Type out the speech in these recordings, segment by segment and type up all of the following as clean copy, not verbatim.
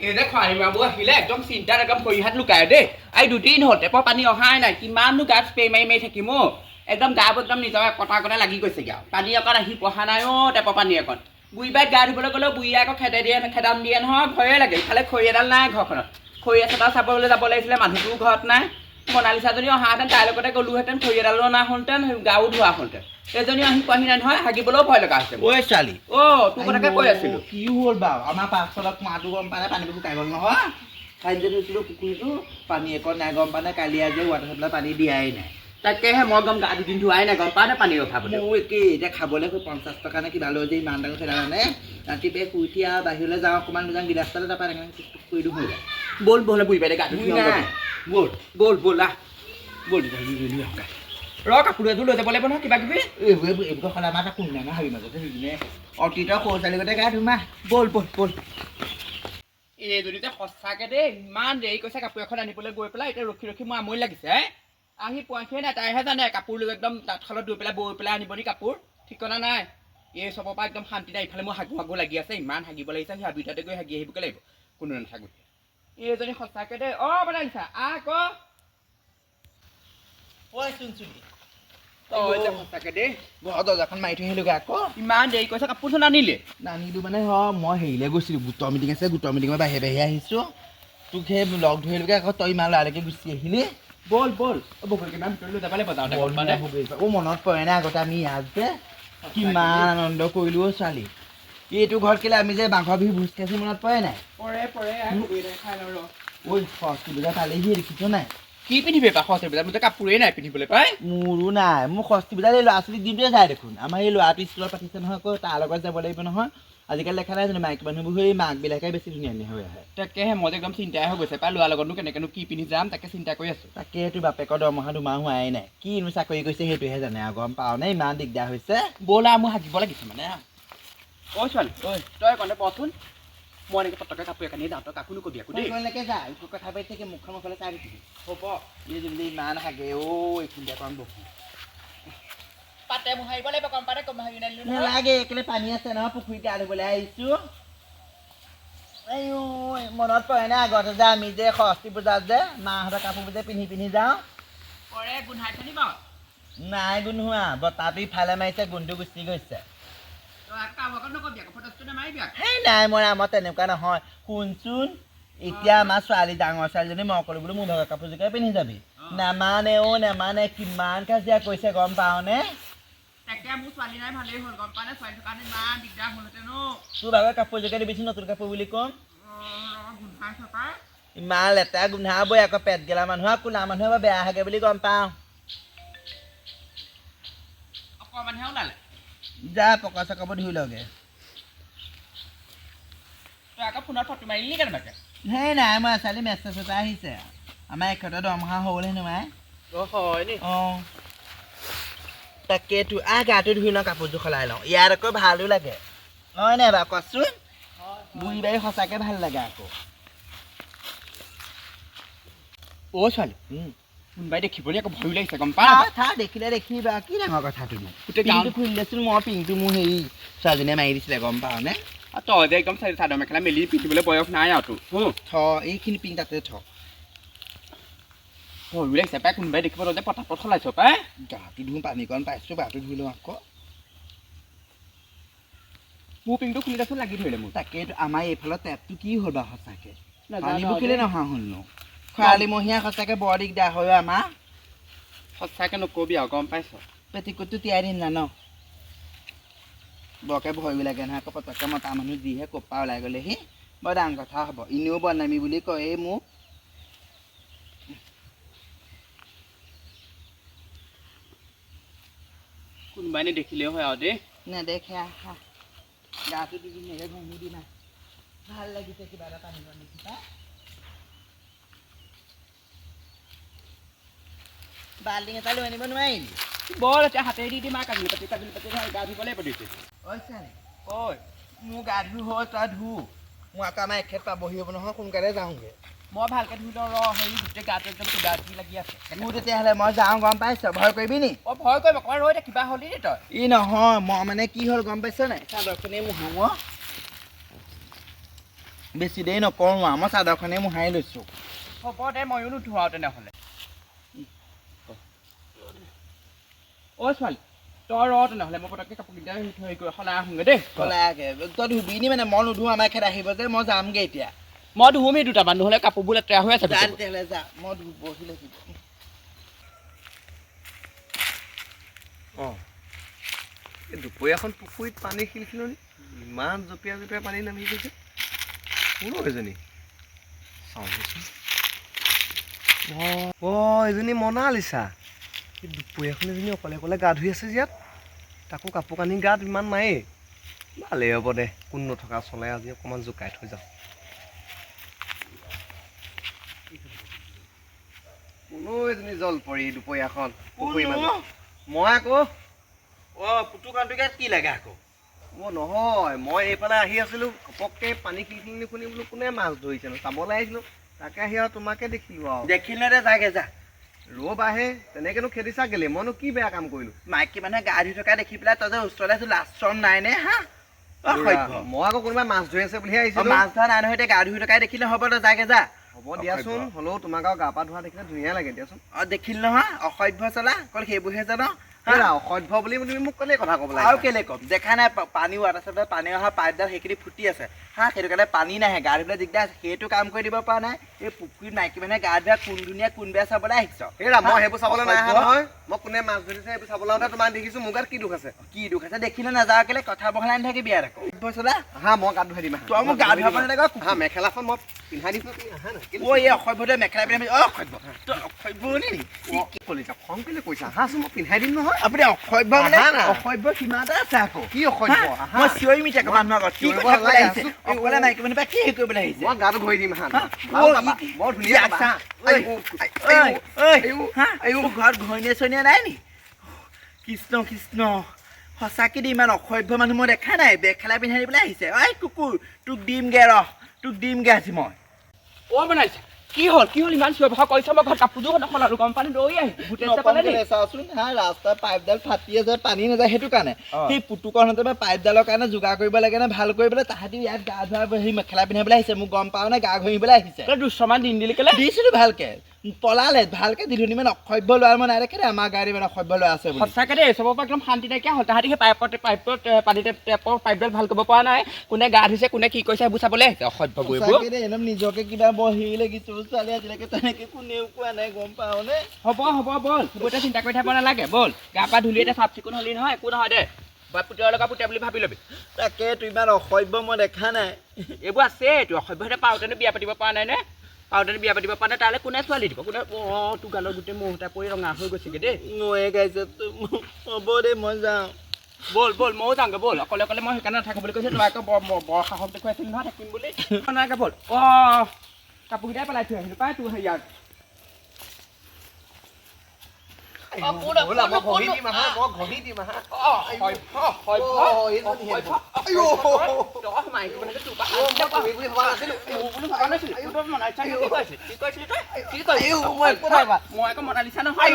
এই যে খৰালি মাহবোৰ আহিলে একদম চিন্তাত একদম ভৰি হাত লুকায় দেই এই দুদিন হ'ল টেপৰ পানী অহাই নাই কিমাননো গাত স্প্ৰে মাৰি থাকিম অ' একদম গাবোৰ একদম নিজৰ কটা কটা লাগি গৈছেগৈ আৰু পানী অকণ আহি পঢ়া নাই অ' টেপৰ পানী অকণ বুঢ়ী বাৰীত গা ধুবলৈ গ'লেও বুঢ়ীয়ে আকৌ খেদাম দিয়ে নহয় ভয়ে লাগে ইফালে খৰি এডাল নাই ঘৰখনত খৰি এচটা চাবলৈ যাব লাগিছিলে মানুহটোও ঘৰত নাই মনালিছাজনী অহাহেঁতেন তাইৰ লগতে গ'লোহেঁতেন খৰি এডালো অনা হ'লহেঁতেন গাও ধোৱা হ'লহেঁতেন এজনীও আহি পোৱাহি নাই নহয় হাগিবলৈও ভয় লগা হৈছে ঐ ছোৱালী তোৰ কথাকে কৈ আছিলোঁ কি হ'ল বাৰু আমাৰ পাছফালত মাটো গম পালে পানীটো শুকাই গ'ল নহয় কালি যে ধৰিছিলোঁ পুখুৰীটো পানী একণ নাই গম পালে কালি আজি ৱাটাৰ চাপ্লাই পানী দিয়াই নাই তাকেহে মই গম গা দুদিন ধোৱাই নাই গম পাওঁ নে পানীৰ অভাৱ মোৰ একেই এতিয়া খাবলৈ 50 টকা নে কিবা লৈ যে ইমান ডাঙৰ খেদানে ৰাতিপুৱাই শুই উঠি আৰু বাহিৰলৈ যাওঁ অকণমান দুজন গিলাচ পালে তাৰপৰা এনেকৈ কৰি দিওঁ হৈ যায় ব'ল ব'লে বুঢ়ী বাইদেউ গা ধুই নাই ব'ল ব'ল ব'ল আহ ব'ল ৰ কাপোৰ এযোৰ লৈ যাব লাগিব নহয় কিবা কিবি এইবোৰ সলাই আমাৰ এটা কোন নাই হাবি মাজতে সেইপিনে অতীতৰ সৰু ছোৱালীগতে গা ধুমা ব'ল ব'ল ব'ল এই যদি যে সঁচাকৈ দেই ইমান দেৰি কৈছে কাপোৰ এখন আনিবলৈ গৈ পেলাই এতিয়া ৰখি ৰখি মোৰ আমনি লাগিছে আহি পোৱাহিয়ে নাই তাইহে জানে কাপোৰ লৈ একদম তাঁতশালত গৈ পেলাই বৈ পেলাই আনিব নি কাপোৰ ঠিকনা নাই এই চবৰ পৰা একদম শান্তি নাই ইফালে মোৰ হাগু লাগি আছে ইমান হাগিব লাগিছে সেই দুইটাতে গৈ হাগি আহিবগৈ লাগিব কোনো নাথাকো এইজনী সঁচাকৈ দেই বনাইছা আকৌ ঐ চুনচুনি তই যে সঁচাকৈ দেই ঘৰৰ দৰ্জাখন মাৰি থৈ আহিলোগৈ আকৌ ইমান দেৰি কৈছে কাপোৰচোন আনিলে নানিলোঁ মানে মই হেৰিলৈ গৈছিলোঁ গোটৰ মিটিং আছে গোটৰ মিটিঙৰ বাহিৰে আহিছোঁ তোক সেই লগ ধৰিলোগৈ আকৌ তই ইমান লৰালৈকে গুচি আহিলি ব'ল ব'ল বগৰী কিমান ভিতৰলৈ যাব লাগিব মনত পৰে নাই আগতে আমি ইয়াত যে কিমান আনন্দ কৰিলোঁ ছোৱালী এইটো ঘৰত কেলে আমি যে মাঘৰ বিহু ভোজ খাইছোঁ মনত পৰে নাই ঐ সৰস্বতী পূজা পালেহি দেখিছ নাই কি পিন্ধিবি পা সৰস্বতী পূজাত মোৰ যে কাপোৰেই নাই পিন্ধিবলৈ পাই মোৰো নাই মোৰ সৰস্বতী পূজাত এই ল'ৰা ছোৱালীক দিওঁতে যায় দেখোন আমাৰ এই ল'ৰাটো স্কুলত পাতিছে নহয় আকৌ তাৰ লগত যাব লাগিব নহয় আজিকালি দেখা নাই জানো মাইকী মানুহবোৰ সেই মাকবিলাকে বেছি ধুনীয়া ধুনীয়া হৈ আহে তাকেহে মই যে একদম চিন্তাই হৈ গৈছে পাই ল'ৰাৰ লগতনো কেনেকৈনো কি পিন্ধি যাম তাকে চিন্তা কৰি আছোঁ তাকে তোৰ বাপেকৰ দৰমহা দুমাহ হোৱাই নাই কিনো চাকৰি কৰিছে সেইটোহে জানে আৰু গম পাওঁ নে ইমান দিগদাৰ হৈছে ব'লা মোৰ হাগিব লাগিছে মানে ঐ ছোৱালী ঐ তই কণে পচোন মই এনেকৈ পটককৈ কাপোৰ একানি যাওঁ তই কাকো নকবি আকৌ দেই যা কথা পাতি থাকে মুখখন মুখলৈ চাই থাকিবি হ'ব এই যদি ইমান হাগে এইখিনি অকণ বহি পাতে মোহাৰিব লাগিব গম পাতে কম হাগি নানিলোঁ নালাগে কেলে পানী আছে নহয় পুখুৰীতে গা ধুবলৈ আহিছোঁ এই মনত পৰে নে আগতে যে আমি যে সৰস্বতী পূজাত যে মাহঁতৰ কাপোৰবোৰ যে পিন্ধি পিন্ধি যাওঁ পৰে গোন্ধাইছে নি বাৰু নাই গোন্ধোৱা বতাহটো ইফালে মাৰিছে গোন্ধটো গুচি গৈছে এই নাই মই তেনেকুৱা নহয় শুনচোন এতিয়া আমাৰ ছোৱালী ডাঙৰ ছোৱালীজনী মই অকলে বোলো মোৰ ভাগৰ কাপোৰযোৰকে পিন্ধি যাবি নেমানে নেমানে কিমান কাজিয়া কৰিছে গম পাওঁনে তোৰ ভাগৰ কাপোৰযোৰকে দিবিচোন নতুন কাপোৰ বুলি ক'ম ইমান লেতেৰা গোন্ধাবই আকৌ পেট গেলা মানুহৰ কোলা মানুহে বা বেয়া হাগে বুলি গম পাওঁ অকণমানহে ওলালে যা পকা চকাবোৰ ধুই লগে তই আকৌ ফোনত ফটো মাৰিলি কেনেবাকে সেই নাই মই ছোৱালী মেছেজ এটা আহিছে আমাৰ এখেতৰ দৰমহা হ'ল হেনো মাই হয় নি অঁ তাকেতো গাটো ধুই লওঁ কাপোৰযোৰ সলাই লওঁ ইয়াত আকৌ ভালো লাগে হয় নাই বাৰু কচোন বুঢ়ী বাৰী সঁচাকৈ ভাল লাগে আকৌ ছোৱালী কোনোবাই দেখিবলৈ আকৌ ভয়ো লাগিছে গম দেখিলে দেখিবা কি ডাঙৰ কথা তুমি গোটেই খুলি দেচোন মই পিংটো মোৰ হেৰি ছোৱালীজনীয়ে মাৰি দিছিলে গম পাৱনে তই যে একদম চাদৰ মেখেলা মেলি পিন্ধিবলৈ বয়স নাই আৰু তোৰ এইখিনি পিং তাতে ভয়ো লাগিছে পাই কোনোবাই দেখিব তই যে পটাপট সলাইছ পাই গাটো ধুই পানীকণ পাইছোঁ গাটো ধুই লওঁ আকৌ মোৰ পিংটো খুলি দেচোন লাগি ধৰিলে মোৰ তাকেইতো আমাৰ এইফালৰ টেপটো কি হ'ল বাৰু সঁচাকৈ পানীবোৰ কেলৈ নহা হ'লনো খৰালিমহীয়া সঁচাকৈ বৰ দিগদাৰ হয় আমাৰ সঁচাকৈ নকবি আৰু গম পাইছ পেটিকোটটো তিয়াই দিম না ন বৰকৈ ভয়ো লাগে নহয় আকৌ পটককৈ মতা মানুহ যিহে কোপা ওলাই গ'লেহি বৰ ডাঙৰ কথা হ'ব এনেও বদনামী বুলি কয় মোক কোনোবাই নেদেখিলেও হয় আৰু দেই নেদেখে আহা গাটো ধুনীয়াকৈ ঘঁহি দিম ভাল লাগিছে কিবা এটা পানী পানী কিবা বাল্টিং এটা লৈ আনিব নোৱাৰিলি বল এতিয়া হাতেৰে দি দিম আৰু কাজুলি পাতি গা ধুবলৈ পঠিছে ঐ ছোৱালী মোৰ গা ধুই হ'ল তই ধু মোৰ আকৌ আমাৰ এখেত পাবহি হ'ব নহয় সোনকালে যাওঁগৈ মই ভালকৈ ধুই লওঁ হেৰি গোটেই গাটো একদম কিবা লাগি আছে মোৰ তেতিয়াহ'লে মই যাওঁ গম পাইছ ভয় কৰিবি নি ভয় কৰিম অকণমান ৰৈ কিবা হ'লি নি তই ই নহয় মই মানে কি হ'ল গম পাইছ নাই চাদৰখনেই মোহাৰো বেছি দেৰি নকৰোঁ আৰু মই চাদৰখনেই মোহাৰি লৈছোঁ হ'ব দে ময়ো নুধো আৰু তেনেহ'লে অ' ছোৱালী তই ৰ তেনেহ'লে মই পটককৈ কাপোৰকেইটা হেৰি কৰি সলাই আহোঁগৈ দেই কলাকে তই ধুবি নি মানে মই নুধো আমাৰ এখেত আহিব যে মই যামগৈ এতিয়া মই ধুমেই দুটামান নহ'লে কাপোৰবোৰ লেতেৰা হৈ আছে যা তেতিয়াহ'লে যা মই ধুবহি লাগিব অঁ এই দুপৰীয়াখন পুখুৰীত পানী শিলখিলনি ইমান জঁপিয়াই জঁপিয়াই পানী নামি গৈছে কোনো এজনী চাওঁচোন অঁ এজনী মনালিছা এই দুপৰীয়াখন এজনী অকলে অকলে গা ধুই আছে যে ইয়াত তাকো কাপোৰ কানি গাত ইমান নায়েই ভালেই হ'ব দে কোন নথকা চলাই আজি অকণমান জোকাই থৈ যাওঁ কোনো এজনী জল পৰি দুপৰীয়াখন পুখুৰী মাজত মই আকৌ অঁ পুতুকানটো ইয়াত কি লাগে আকৌ মই নহয় মই এইফালে আহি আছিলোঁ ঘপককৈ পানী খিলখিলনি শুনি বোলো কোনে মাছ ধৰিছেনো চাবলৈ আহিছিলোঁ তাকে আহি আৰু তোমাকে দেখিলোঁ আৰু দেখিলে দে যাগে যা ৰ'ব আহে তেনেকেনো খেদিছা কেলে মইনো কি বেয়া কাম কৰিলোঁ মাইকী মানুহে গা ধুই থকা দেখি পেলাই তই যে ওচৰলৈ আছো লাজ চৰম নাই নে হা মই আকৌ কোনোবাই মাছ ধৰি আছে বুলিহে আহিছিলোঁ মাছ ধৰা নাই নহয় এতিয়া গা ধুই থকাই দেখিলে হ'ব তই যাগে যা হ'ব দিয়াচোন হ'লেও তোমাক আৰু গা পা ধোৱা দেখিলে ধুনীয়া লাগে দিয়াচোন অঁ দেখিল নহয় অসভ্য চলা অকল সেইবোৰহে জান অসভ্য বুলি তুমি মোক কেলে কথা ক'ব আৰু কেলে ক'ম দেখা নাই পানী ৱাটাৰ চাপ্লাই পানী অহা পাইপডাল সেইখিনি ফুটি আছে হা সেইটো কাৰণে পানী নাহে গা ধুবলৈ দিগদাৰ আছে সেইটো কাম কৰি দিব পৰা নাই এই পুখুৰীত মাইকী মানুহে গা ধোৱা কোন ধুনীয়া কোন বেয়া চাবলৈ আহিছ হেৰা মই সেইবোৰ চাবলৈ নাই অহা নহয় মই কোনে মাছ ধৰিছে সেইবোৰ চাবলৈ আহোঁতে তোমাক দেখিছোঁ মোৰ গাত কি দুখ আছে কি দুখ আছে দেখিলে নাযাওঁ কেলে কথা বহলাই নাথাকিবি ইয়াত আকৌ অসভ্য চলা হা মই গা ধুৱাই দিম তই মোক গা ধুৱাব নালাগে হা মেখেলাখন মই পিন্ধাই দিম আহা না অ' এই অসভ্যটোৱে মেখেলা পিন্ধি অ' অসভ্য তই অসভ্য নি কি কলিছা খং কেলে কৈছা আহাচোন মই পিন্ধাই দিম নহয় আপুনি অসভ্য মানে আহা না। অসভ্য সীমা এটা আছে আকৌ কি অসভ্য আহা মই চিঞৰিম এতিয়া মানুহৰ আগত কি চিঞৰিব কথা ক'বলৈ নালাগে, আহিছে আছো। অকলে মাইকী মানুহ বা কি হেৰি কৰিবলৈ আহিছে মই গাটো ধুই দিম হা ঐ, বৰ ধুনীয়া কি আছা? ঐ, ঐ হা ঘৰত ঘৈণীয়ে চৈনীয়ে নাই নি কৃষ্ণ কৃষ্ণ সঁচাকৈ দেই ইমান অসভ্য মানুহ মই দেখা নাই মেখেলা পিন্ধাই দিবলৈ আহিছে ঐ কুকুৰ তোক দিমগৈ তোক দিমগৈ আজি মই অ' বনাইছে কি হ'ল ইমান চিঞৰ বাখৰ কৰিছ মই ঘৰত কাপোৰযোৰ সলালোঁ গৰম পানী দৌৰি আহি গোটেই পালে দেই চাওচোন হা ৰাস্তাৰ পাইপডাল ফাটি আছে পানী নাযায় সেইটো কাৰণে অ। সেই পুতুকৰণতে পাইপডালৰ কাৰণে যোগাৰ কৰিব লাগে নে ভাল কৰিবলৈ তাহাঁতি ইয়াত গা ধোৱা সেই মেখেলা পিন্ধাবলৈ আহিছে মোক গম পাওঁ নে গা ঘঁহিবলৈ আহিছে তই দুশমান দিন দিলি কেলে দিছিলো ভালকে পলালে ভালকে দিলো ইমান অসভ্য ল'ৰা মই নাই দেখে আমাৰ গাড়ী ইমান অসভ্য ল'ৰা আছে বুলি সঁচাকৈ দেই চবৰ পৰা একদম শান্তি নাইকিয়া হ'ল তাহাঁতি সেই পাইপৰ পানী টেপৰ পাইপডাল ভাল কৰিব পৰা নাই কোনে গা ধুইছে কোনে কি কৰিছে সেইবোৰ চাবলৈ আহিছে অসভ্য গৈবোৰ সঁচাকে দেই একদম নিজকে কিবা বৰ হেৰি লাগিছে ছোৱালী আজিলৈকে তেনেকে কোনেও কোৱা নাই গম পাওঁ নে হ'ব ব'ল সেইবোৰ এতিয়া চিন্তা কৰি থাকিব নালাগে ব'ল গা পা ধুলি এতিয়া চাফ চিকুণ হ'লি নহয় একো নহয় দে পুতেৰ লগা পুতে বুলি ভাবি ল'বি তাকে তোৰ ইমান অসভ্য মই দেখা নাই এইবোৰ আছে তোৰ অসভ্যতে পাওঁতেনো বিয়া পাতিব পৰা নাই নে পাওঁতেনো বিয়া পাতিব পৰা নাই তালৈ কোনে ছোৱালী দিব কোনে অঁ তোৰ গালৰ গোটেই মহোটা পৰি ৰঙা হৈ গৈছেগৈ দেই নৈয়ে গাইছে হ'ব দেই মই যাওঁ ব'ল ময়ো যাওঁগৈ ব'ল অকলে মই সেইকাৰণে নাথাকোঁ বুলি কৈছোঁ তোমাক বৰ সাহস দেখুৱাইছিল নহয় থাকিম বুলি নালাগে ব'ল অঁ কাপোৰকেইটাই পেলাই থৈ আহিলোঁ পাই তোৰ হেৰিয়াত মই আকৌ মনালিছা নহয়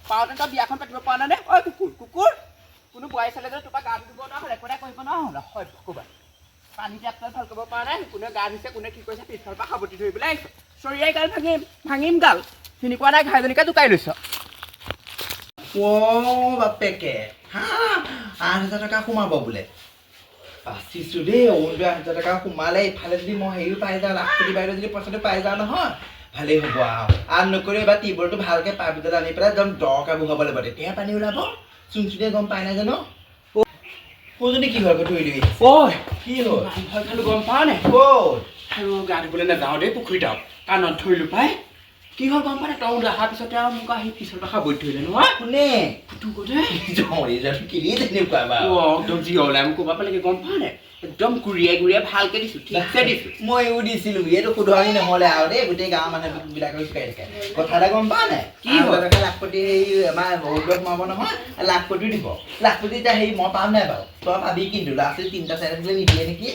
পাওঁতে তই বিয়াখন পাতিব পৰা নাই নে ঐ কুকুৰ কোনো বোৱাৰী ছোৱালী তোৰ পৰা গা ধুব নহ'লে একো এটা কৰিব নহ'লে হয় ক'ৰবাত পানী টেপটো ভাল কৰিব পৰা নাই কোনে গা ধুইছে কোনে কি কৰিছে পিছফালৰ পৰা সাৱটি ধৰিবলৈ আহিছ চৰিয়াই গাল ভাঙিম গাল চিনি পোৱা নাই ঘাইজনীকে জোকাই লৈছ অ' বাপেকে হা 8,000 টকা সোমাব বোলে বাচিছোঁ দেই অৰুণোদয় 8,000 টকা সোমালে ইফালে যদি মই হেৰিও পাই যাওঁ লাখপতি বাইদেউ যদি পইচাটো পাই যাওঁ নহয় ভালেই হ'ব আৰু নকৰি এবাৰ টিউবৱেলটো ভালকৈ পাইপডাল আনি পেলাই একদম দৰকাৰ বহাব লাগিব তেতিয়াহে পানী ওলাব চুনচুনিয়ে গম পাই নাই জানো কোনজনী কি হ'ল ধৰি দিবি ঐ কি হ'ল খালো গম পাৱ নাই ক'ত আৰু গা ধুবলৈ নাযাওঁ দেই পুখুৰীত আৰু কাণত ধৰিলোঁ পাই কি হ'ল গম পাৱ নাই তই অহাৰ পিছতে আৰু মোক আহি পিছৰ পৰা সাৱটি ধৰিলে নহয় কোনে তোৰ কথা জমৰিজাটো কিনি তেনেকুৱা বাৰু একদম যি ওলাই মোক ক'ব লাগে গম পাৱ নাই একদম ঘূৰিয়াই ভালকৈ দিছোঁ ঠিকছে দিছোঁ ময়ো দিছিলোঁ এইটো শুধৰণি নহ'লে আৰু দেই গোটেই গাঁৱৰ মানুহবিলাকে শিকাই থাকে কথা এটা গম পাৱ নাই কি হ'ল? লাখপতি হেৰি আমাৰ অৰুণোদয় সোমাব নহয় লাখপতিও দিব লাখপতি এতিয়া হেৰি মই পাম নাই বাৰু তই পাবি কিন্তু ল'ৰা ছোৱালী 3টা 4টা দিলে নিদিয়ে নেকি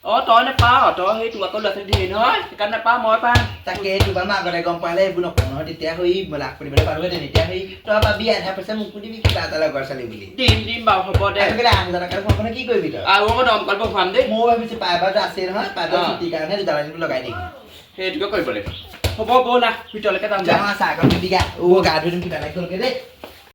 অ তই নেপাৱ তই সেই তোৰ আকৌ ল'ৰা ছোৱালী ধেৰ নহয় সেইকাৰণে নেপাৱ মই পাম তাকে তোমাৰ মই আগতে গম পালে এইবোৰ নকওঁ নহয় তেতিয়া হৈ লাভ কৰিবলৈ পাৰোহেঁতেন এতিয়া সেই তই পাবি আধা পইচা মোকো দিবি কিবা এটা লগৰ ছোৱালী বুলি দিম বাৰু হ'ব দে 8,000 টকাৰ ফোনখনে কি কৰিবি তই আৰু আকৌ দমকল খুৱাম দেই ময়ো ভাবিছো পাইবাৰটো আছে নহয় পাইবাৰ ছুটিৰ কাৰণে দুটামান লগাই দিম সেইটোকে কৰিব লাগিব হ'ব ব'লা ভিতৰলৈকে যাম যাওঁ চাহকণ দিবিগা গা ধুই দিম কিবা এটা দেই